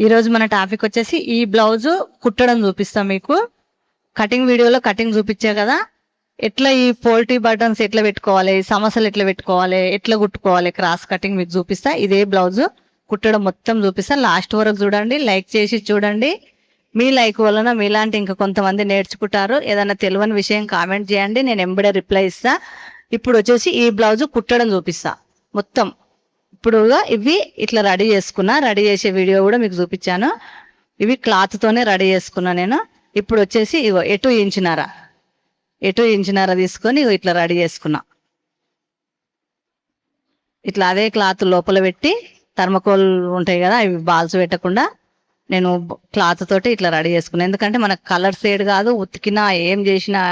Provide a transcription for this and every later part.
ఈరోజు మన టాపిక్ వచ్చేసి ఈ బ్లౌజ్ కుట్టడం చూపిస్తాం మీకు. కటింగ్ వీడియోలో కటింగ్ చూపించా కదా, ఎట్లా ఈ పోల్టీ బటన్స్ ఎట్లా పెట్టుకోవాలి, సమస్యలు ఎట్లా పెట్టుకోవాలి, ఎట్లా కుట్టుకోవాలి, క్రాస్ కటింగ్ మీకు చూపిస్తా. ఇదే బ్లౌజ్ కుట్టడం మొత్తం చూపిస్తా. లాస్ట్ వరకు చూడండి, లైక్ చేసి చూడండి. మీ లైక్ వలన మీలాంటి ఇంకా కొంతమంది నేర్చుకుంటారు. ఏదైనా తెలియని విషయం కామెంట్ చేయండి, నేను ఎంబడే రిప్లై ఇస్తా. ఇప్పుడు వచ్చేసి ఈ బ్లౌజ్ కుట్టడం చూపిస్తా మొత్తం. ఇప్పుడు ఇవి ఇట్లా రెడీ చేసుకున్నా, రెడీ చేసే వీడియో కూడా మీకు చూపించాను. ఇవి క్లాత్ తోనే రెడీ చేసుకున్నా నేను. ఇప్పుడు వచ్చేసి ఇగో ఎటు ఇంచున్నర తీసుకొని ఇట్లా రెడీ చేసుకున్నా. ఇట్లా అదే క్లాత్ లోపల పెట్టి, థర్మకోల్ ఉంటాయి కదా ఇవి బాల్స్ పెట్టకుండా నేను క్లాత్ తోటి ఇట్లా రెడీ చేసుకున్నా. ఎందుకంటే మనకు కలర్ షేడ్ కాదు, ఉతికినా ఏం చేసినా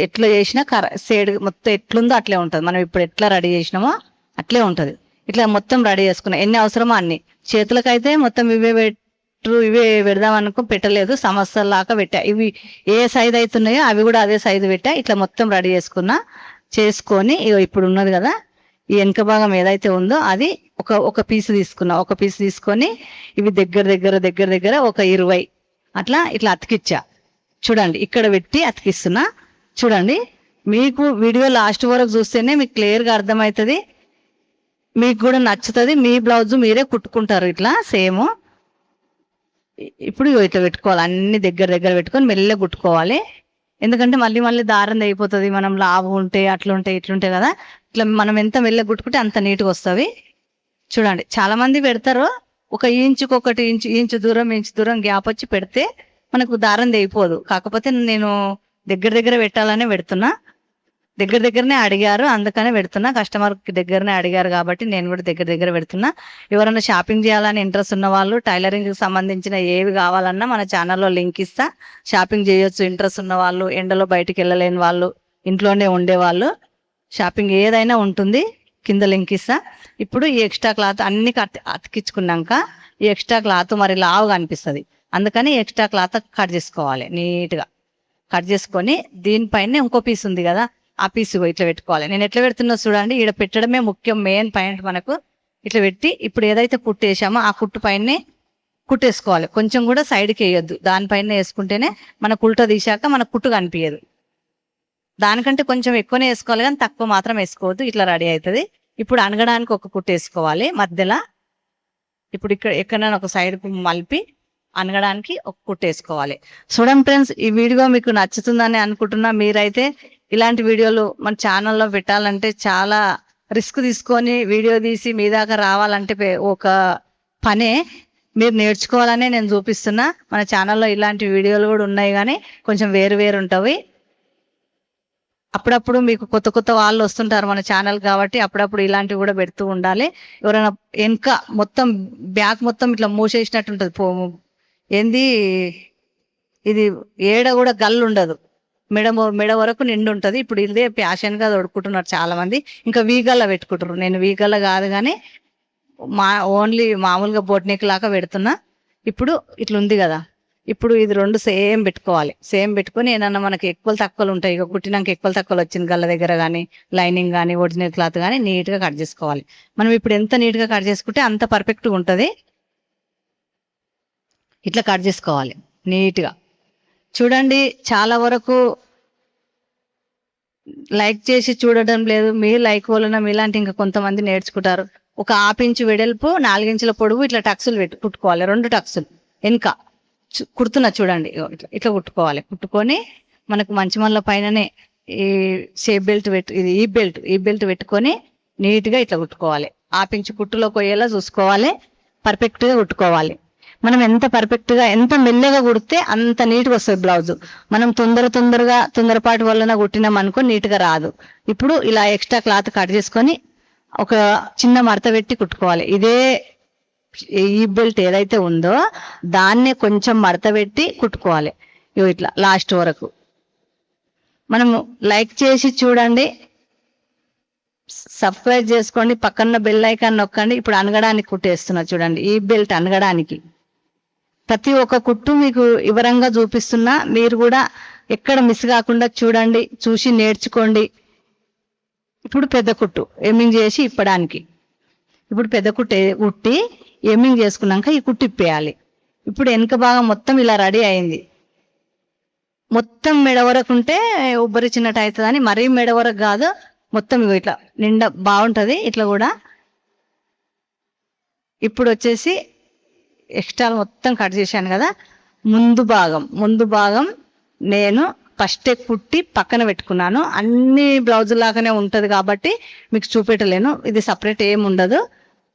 ఎట్లా చేసినా షేడ్ మొత్తం ఎట్లుందో అట్లే ఉంటుంది. మనం ఇప్పుడు ఎట్లా రెడీ చేసినామో అట్లే ఉంటుంది. ఇట్లా మొత్తం రెడీ చేసుకున్నా, ఎన్ని అవసరమో అన్ని. చేతులకైతే మొత్తం ఇవే పెడదాం అనుకో, పెట్టలేదు, సమస్యలాగా పెట్టా. ఇవి ఏ సైజు అవుతున్నాయో అవి కూడా అదే సైజు పెట్టా. ఇట్లా మొత్తం రెడీ చేసుకొని ఇప్పుడు ఉన్నది కదా, ఈ వెనక భాగం ఏదైతే ఉందో అది ఒక పీస్ తీసుకున్నా. ఒక పీస్ తీసుకొని ఇవి దగ్గర ఒక 20 అట్లా ఇట్లా అతికిచ్చా. చూడండి, ఇక్కడ పెట్టి అతికిస్తున్నా. చూడండి, మీకు వీడియో లాస్ట్ వరకు చూస్తేనే మీకు క్లియర్గా అర్థమవుతుంది, మీకు కూడా నచ్చుతుంది. మీ బ్లౌజ్ మీరే కుట్టుకుంటారు ఇట్లా సేమ్. ఇప్పుడు ఇట్లా పెట్టుకోవాలి, అన్ని దగ్గర పెట్టుకొని మెల్లగా కుట్టుకోవాలి. ఎందుకంటే మళ్ళీ దారం అయిపోతుంది. మనం లావు ఉంటే అట్లుంటే ఇట్లుంటే కదా, ఇట్లా మనం ఎంత మెల్లగా కుట్టుకుంటే అంత నీట్గా వస్తుంది. చూడండి, చాలా మంది పెడతారు ఒక ఇంచు దూరం గ్యాప్ వచ్చి పెడితే మనకు దారం అయిపోదు. కాకపోతే నేను దగ్గర పెట్టాలనే పెడుతున్నా. దగ్గరనే అడిగారు, అందుకనే పెడుతున్నా. కస్టమర్ దగ్గరనే అడిగారు కాబట్టి నేను కూడా దగ్గర పెడుతున్నా. ఎవరైనా షాపింగ్ చేయాలని ఇంట్రెస్ట్ ఉన్న వాళ్ళు, టైలరింగ్ కి సంబంధించిన ఏవి కావాలన్నా మన ఛానల్లో లింక్ ఇస్తా. షాపింగ్ చేయొచ్చు. ఇంట్రెస్ట్ ఉన్న వాళ్ళు, ఎండలో బయటికి వెళ్ళలేని వాళ్ళు, ఇంట్లోనే ఉండేవాళ్ళు, షాపింగ్ ఏదైనా ఉంటుంది, కింద లింక్ ఇస్తా. ఇప్పుడు ఈ ఎక్స్ట్రా క్లాత్ అన్ని అతికించుకున్నాక ఈ ఎక్స్ట్రా క్లాత్ మరి లావుగా అనిపిస్తుంది. అందుకని ఎక్స్ట్రా క్లాత్ కట్ చేసుకోవాలి. నీట్గా కట్ చేసుకొని దీనిపైన ఇంకో పీస్ ఉంది కదా, ఆ పీస్ ఇట్లా పెట్టుకోవాలి. నేను ఎట్లా పెడుతున్నా చూడండి, ఇక్కడ పెట్టడమే ముఖ్యం, మెయిన్ పాయింట్ మనకు. ఇట్లా పెట్టి ఇప్పుడు ఏదైతే కుట్టు వేసామో ఆ కుట్టు పైనే కుట్టేసుకోవాలి. కొంచెం కూడా సైడ్కి వేయొద్దు, దానిపైన వేసుకుంటేనే మనకు ఉల్టా తీసాక మనకు కుట్టు కనిపించదు. దానికంటే కొంచెం ఎక్కువనే వేసుకోవాలి, కానీ తక్కువ మాత్రం వేసుకోవద్దు. ఇట్లా రెడీ అవుతుంది. ఇప్పుడు అనగడానికి ఒక కుట్టు వేసుకోవాలి మధ్యలో. ఇప్పుడు ఇక్కడ ఎక్కడైనా ఒక సైడ్ మలిపి అనగడానికి ఒక కుట్టు వేసుకోవాలి. చూడండి ఫ్రెండ్స్, ఈ వీడియో మీకు నచ్చుతుందని అనుకుంటున్నా. మీరైతే ఇలాంటి వీడియోలు మన ఛానల్లో పెట్టాలంటే చాలా రిస్క్ తీసుకొని వీడియో తీసి మీ దాకా రావాలంటే ఒక పనే. మీరు నేర్చుకోవాలనే నేను చూపిస్తున్నా. మన ఛానల్లో ఇలాంటి వీడియోలు కూడా ఉన్నాయి, కానీ కొంచెం వేరు ఉంటాయి. అప్పుడప్పుడు మీకు కొత్త వాళ్ళు వస్తుంటారు మన ఛానల్ కాబట్టి అప్పుడప్పుడు ఇలాంటివి కూడా పెడుతూ ఉండాలి. ఎవరైనా వెనక మొత్తం బ్యాక్ మొత్తం ఇట్లా మూసేసినట్టు ఉంటుంది. ఇది ఏడ కూడా గల్లు ఉండదు, మెడ వరకు నిండు ఉంటుంది. ఇప్పుడు ఇదే ప్యాషన్గా తొడుక్కుంటున్నారు చాలా మంది. ఇంకా వీగల్లా పెట్టుకుంటారు. నేను వీగల్లా కాదు, కానీ ఓన్లీ మామూలుగా బొట్నెక్ లాగా పెడుతున్నా. ఇప్పుడు ఇట్లా ఉంది కదా, ఇప్పుడు ఇది రెండు సేమ్ పెట్టుకోవాలి. సేమ్ పెట్టుకొని ఏమన్నా మనకి ఎక్కువ తక్కువలు ఉంటాయి, ఇక కుట్టినాక ఎక్కువ తక్కువలు వచ్చింది గల్ల దగ్గర కానీ, లైనింగ్ కానీ, ఒరిజినల్ క్లాత్ కానీ నీట్గా కట్ చేసుకోవాలి. మనం ఇప్పుడు ఎంత నీట్గా కట్ చేసుకుంటే అంత పర్ఫెక్ట్గా ఉంటుంది. ఇట్లా కట్ చేసుకోవాలి నీట్గా. చూడండి, చాలా వరకు లైక్ చేసి చూడడం లేదు. మీ లైక్ వలన మీలాంటి ఇంకా కొంతమంది నేర్చుకుంటారు. ఒక 1/2 ఇంచు వెడల్పు, 4 ఇంచుల పొడవు ఇట్లా టక్సులు కుట్టుకోవాలి. 2 టక్సులు వెనుక కుడుతున్నా చూడండి, ఇట్లా కుట్టుకోవాలి. కుట్టుకొని మనకు మంచి మళ్ళ పైననే ఈ షేప్ బెల్ట్ ఈ బెల్ట్ పెట్టుకొని నీట్గా ఇట్లా కుట్టుకోవాలి. 1/2 ఇంచు కుట్టులో పోయేలా చూసుకోవాలి. పర్ఫెక్ట్గా కుట్టుకోవాలి. మనం ఎంత పర్ఫెక్ట్గా ఎంత మెల్లగా కుడితే అంత నీట్గా వస్తుంది బ్లౌజ్. మనం తొందరపాటు వలన కుట్టినాం అనుకో నీట్గా రాదు. ఇప్పుడు ఇలా ఎక్స్ట్రా క్లాత్ కట్ చేసుకొని ఒక చిన్న మడత పెట్టి కుట్టుకోవాలి. ఇదే ఈ బెల్ట్ ఏదైతే ఉందో దాన్నే కొంచెం మడత పెట్టి కుట్టుకోవాలి. ఇట్లా లాస్ట్ వరకు. మనము లైక్ చేసి చూడండి, సబ్స్క్రైబ్ చేసుకోండి, పక్కన బెల్ ఐకాన్ నొక్కండి. ఇప్పుడు అనగడానికి కుట్టేస్తున్నా చూడండి. ఈ బెల్ట్ అనగడానికి ప్రతి ఒక్క కుట్టు మీకు వివరంగా చూపిస్తున్నా. మీరు కూడా ఎక్కడ మిస్ కాకుండా చూడండి, చూసి నేర్చుకోండి. ఇప్పుడు పెద్ద కుట్టు ఎమ్మింగ్ చేసి ఇప్పడానికి. ఇప్పుడు పెద్ద కుట్టు కుట్టి ఎమ్మింగ్ చేసుకున్నాక ఈ కుట్టు ఇప్పేయాలి. ఇప్పుడు వెనక భాగం మొత్తం ఇలా రెడీ అయింది. మొత్తం మెడ వరకు ఉంటే ఉబ్బరిచ్చినట్టు అవుతుందని, మరీ మెడ వరకు కాదు, మొత్తం ఇట్లా నిండా బాగుంటది ఇట్లా కూడా. ఇప్పుడు వచ్చేసి ఎక్స్ట్రా మొత్తం కట్ చేశాను కదా, ముందు భాగం నేను ఫస్టే కుట్టి పక్కన పెట్టుకున్నాను. అన్ని బ్లౌజుల లాగానే ఉంటది కాబట్టి మీకు చూపెట్టలేను, ఇది సపరేట్ ఏమి ఉండదు.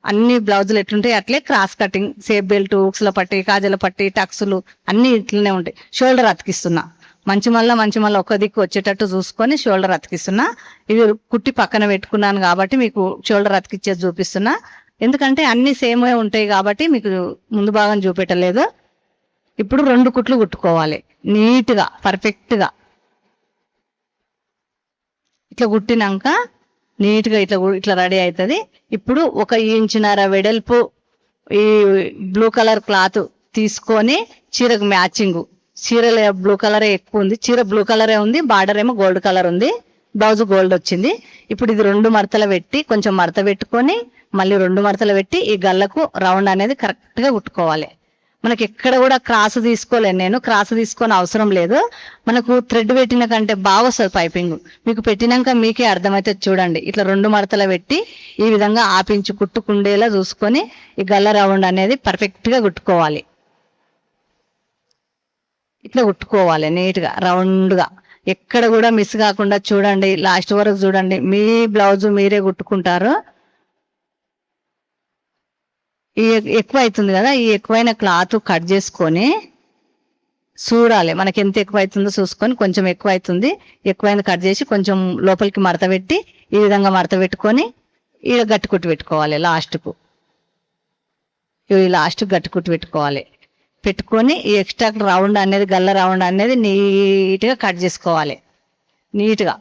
అన్ని బ్లౌజులు ఎట్లుంటాయి అట్లే క్రాస్ కటింగ్, సేఫ్ బెల్ట్, ఉక్సుల పట్టి, కాజల పట్టి, టక్సులు అన్ని ఇట్లనే ఉంటాయి. షోల్డర్ అతికిస్తున్నా, మంచి మళ్ళీ ఒక దిక్కు వచ్చేటట్టు చూసుకొని షోల్డర్ అతికిస్తున్నా. ఇవి కుట్టి పక్కన పెట్టుకున్నాను కాబట్టి మీకు షోల్డర్ అతికిచ్చేది చూపిస్తున్నా. ఎందుకంటే అన్ని సేమ్ ఉంటాయి కాబట్టి మీకు ముందు భాగం చూపెట్టలేదు. ఇప్పుడు 2 కుట్లు కుట్టుకోవాలి నీట్గా పర్ఫెక్ట్గా. ఇట్లా కుట్టినాక నీట్గా ఇట్లా రెడీ అవుతుంది. ఇప్పుడు 1 ఇంచున్నర వెడల్పు ఈ బ్లూ కలర్ క్లాత్ తీసుకొని చీరకు మ్యాచింగ్, చీరలో బ్లూ కలరే ఎక్కువ ఉంది, చీర బ్లూ కలరే ఉంది, బార్డర్ ఏమో గోల్డ్ కలర్ ఉంది, బ్లౌజ్ గోల్డ్ వచ్చింది. ఇప్పుడు ఇది 2 మడతలు పెట్టి కొంచెం మడత పెట్టుకొని మళ్ళీ 2 మడతలు పెట్టి ఈ గల్లకు రౌండ్ అనేది కరెక్ట్ గా కుట్టుకోవాలి. మనకి ఎక్కడ కూడా క్రాస్ తీసుకోలేను, నేను క్రాస్ తీసుకొని అవసరం లేదు. మనకు థ్రెడ్ పెట్టిన కంటే బాగా వస్తుంది పైపింగ్. మీకు పెట్టినాక మీకే అర్థమైతే చూడండి. ఇట్లా 2 మడతలు పెట్టి ఈ విధంగా ఆపించి కుట్టుకుండేలా చూసుకొని ఈ గల్ల రౌండ్ అనేది పర్ఫెక్ట్ గా కుట్టుకోవాలి. ఇట్లా కుట్టుకోవాలి నీట్ గా రౌండ్ గా, ఎక్కడ కూడా మిస్ కాకుండా చూడండి, లాస్ట్ వరకు చూడండి. మీ బ్లౌజ్ మీరే కుట్టుకుంటారు. ఈ ఎక్కువ అవుతుంది కదా, ఈ ఎక్కువైన క్లాత్ కట్ చేసుకొని చూడాలి, మనకి ఎంత ఎక్కువ అవుతుందో చూసుకొని. కొంచెం ఎక్కువ అవుతుంది, ఎక్కువైంది కట్ చేసి కొంచెం లోపలికి మడత పెట్టి ఈ విధంగా మడత పెట్టుకొని ఈ గట్టి కుట్టి పెట్టుకోవాలి. లాస్ట్కు గట్టి కుట్టి పెట్టుకొని ఈ ఎక్స్ట్రా రౌండ్ అనేది గల్ల రౌండ్ అనేది నీట్గా కట్ చేసుకోవాలి నీట్గా.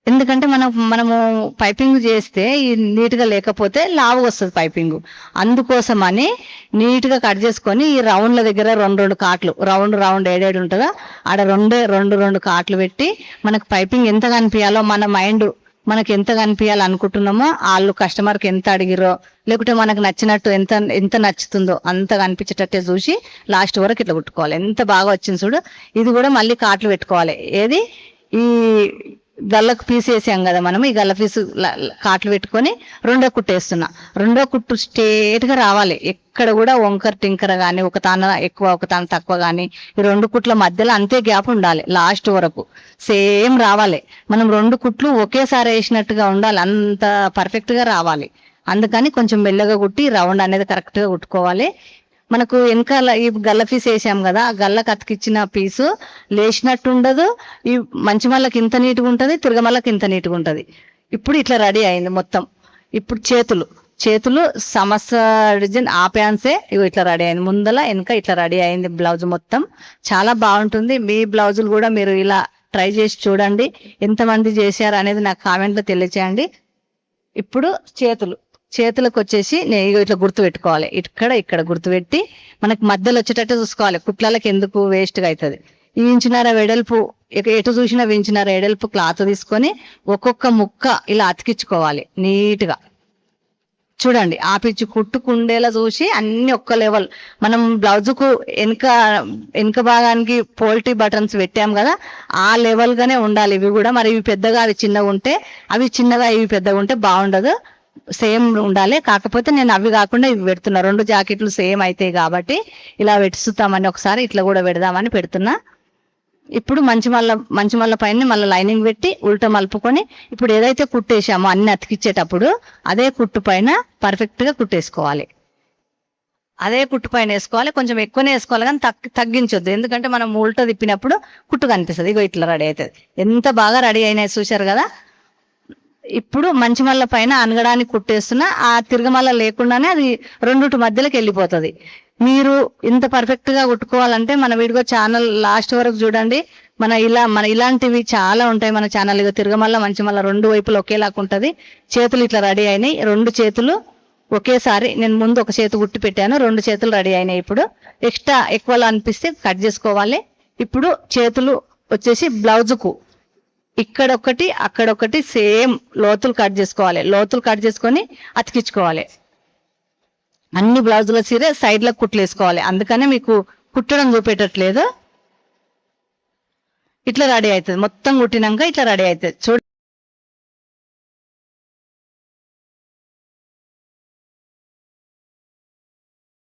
ఎందుకంటే మనము పైపింగ్ చేస్తే ఈ నీట్గా లేకపోతే లావుగా వస్తుంది పైపింగ్. అందుకోసమని నీట్గా కట్ చేసుకొని ఈ రౌండ్ల దగ్గర 2 కాట్లు రౌండ్ ఏడేడు ఉంటుందో ఆడ 2 కాట్లు పెట్టి మనకు పైపింగ్ ఎంత కనిపించాలో, మన మైండ్ మనకి ఎంత కనిపించాలి అనుకుంటున్నామో, వాళ్ళు కస్టమర్కి ఎంత అడిగిరో లేకుంటే మనకు నచ్చినట్టు ఎంత నచ్చుతుందో అంత కనిపించేటట్టే చూసి లాస్ట్ వరకు ఇట్లా కుట్టుకోవాలి. ఎంత బాగా వచ్చింది చూడు. ఇది కూడా మళ్ళీ కాట్లు పెట్టుకోవాలి. ఏది ఈ గల్లకు పీస్ వేసాం కదా మనం, ఈ గల్ల పీసు కాట్లు పెట్టుకొని 2వ కుట్టు వేస్తున్నా. 2వ కుట్టు స్ట్రేట్ గా రావాలి, ఎక్కడ కూడా వంకర టింకర గానీ ఒక తాన ఎక్కువ ఒక తాన తక్కువ గానీ, ఈ 2 కుట్ల మధ్యలో అంతే గ్యాప్ ఉండాలి. లాస్ట్ వరకు సేమ్ రావాలి. మనం 2 కుట్లు ఒకేసారి వేసినట్టుగా ఉండాలి, అంత పర్ఫెక్ట్ గా రావాలి. అందుకని కొంచెం మెల్లగా కుట్టి రౌండ్ అనేది కరెక్ట్ గా కుట్టుకోవాలి. మనకు వెనకాల ఈ గల్ల పీస్ వేసాం కదా, ఆ గల్లకు అతికిచ్చిన పీసు లేచినట్టు ఉండదు, ఈ మంచి మళ్ళకి ఇంత నీట్గా ఉంటుంది, తిరగమల్లకి ఇంత నీట్గా ఉంటుంది. ఇప్పుడు ఇట్లా రెడీ అయింది మొత్తం. ఇప్పుడు చేతులు సమస్య డిజైన్ ఆ ప్యాన్సే ఇవి ఇట్లా రెడీ అయింది. ముందల వెనక ఇట్లా రెడీ అయింది బ్లౌజ్ మొత్తం. చాలా బాగుంటుంది. మీ బ్లౌజులు కూడా మీరు ఇలా ట్రై చేసి చూడండి. ఎంతమంది చేశారు అనేది నాకు కామెంట్లో తెలియచేయండి. ఇప్పుడు చేతులకు వచ్చేసి నేను ఇట్లా గుర్తు పెట్టుకోవాలి. ఇక్కడ గుర్తు పెట్టి మనకి మధ్యలో వచ్చేటట్టు చూసుకోవాలి. కుట్లకి ఎందుకు వేస్ట్గా అవుతుంది. ఈ ఇంచున్నర వెడల్పు, ఎటు చూసినా ఇంచున్నర వెడల్పు క్లాత్ తీసుకొని ఒక్కొక్క ముక్క ఇలా అతికించుకోవాలి నీట్గా. చూడండి, ఆపిచ్చి కుట్టుకుండేలా చూసి అన్ని ఒక్క లెవెల్. మనం బ్లౌజుకు వెనుక భాగానికి పోల్టీ బటన్స్ పెట్టాం కదా, ఆ లెవెల్ గానే ఉండాలి. ఇవి కూడా మరి ఇవి పెద్దగా అవి చిన్నగా ఉంటే, అవి చిన్నగా ఇవి పెద్దగా ఉంటే బాగుండదు. సేమ్ ఉండాలి. కాకపోతే నేను అవి కాకుండా ఇవి పెడుతున్నా. 2 జాకెట్లు సేమ్ అవుతాయి కాబట్టి ఇలా పెట్టుతామని ఒకసారి ఇట్లా కూడా పెడదామని పెడుతున్నా. ఇప్పుడు మంచి మళ్ళ పైన మళ్ళీ లైనింగ్ పెట్టి ఉల్టా మలుపుకొని ఇప్పుడు ఏదైతే కుట్టేసామో అన్ని అతికిచ్చేటప్పుడు అదే కుట్టు పైన పర్ఫెక్ట్ గా కుట్టేసుకోవాలి. అదే కుట్టు పైన వేసుకోవాలి. కొంచెం ఎక్కువనే వేసుకోవాలి కానీ తగ్గించొద్దు. ఎందుకంటే మనం ఉల్టా తిప్పినప్పుడు కుట్టు కనిపిస్తుంది. ఇగో ఇట్లా రెడీ అవుతుంది. ఎంత బాగా రెడీ అయినాయి చూశారు కదా. ఇప్పుడు మంచి మళ్ళ పైన అనగడానికి కుట్టేస్తున్నా. ఆ తిరగమల్ల లేకుండానే అది 2 మధ్యలోకి వెళ్ళిపోతుంది. మీరు ఇంత పర్ఫెక్ట్ గా కుట్టుకోవాలంటే మన వీడియో ఛానల్ లాస్ట్ వరకు చూడండి. మన ఇలాంటివి చాలా ఉంటాయి మన ఛానల్. ఇక తిరగమల్ల మంచి మళ్ళీ 2 వైపులు ఒకేలాగా ఉంటది. చేతులు ఇట్లా రెడీ అయినాయి. 2 చేతులు ఒకేసారి నేను ముందు ఒక చేతి కుట్టి పెట్టాను, 2 చేతులు రెడీ అయినాయి. ఇప్పుడు ఎక్స్ట్రా ఎక్కువలో అనిపిస్తే కట్ చేసుకోవాలి. ఇప్పుడు చేతులు వచ్చేసి బ్లౌజుకు ఇక్కడొకటి అక్కడొకటి సేమ్ లోతులు కట్ చేసుకోవాలి. లోతులు కట్ చేసుకొని అతికించుకోవాలి. అన్ని బ్లౌజుల చీర సైడ్ లో కుట్లు వేసుకోవాలి, అందుకనే మీకు కుట్టడం చూపెట్టట్లేదు. ఇట్లా రెడీ అవుతుంది, మొత్తం కుట్టినాక ఇట్లా రెడీ అవుతుంది చూడండి.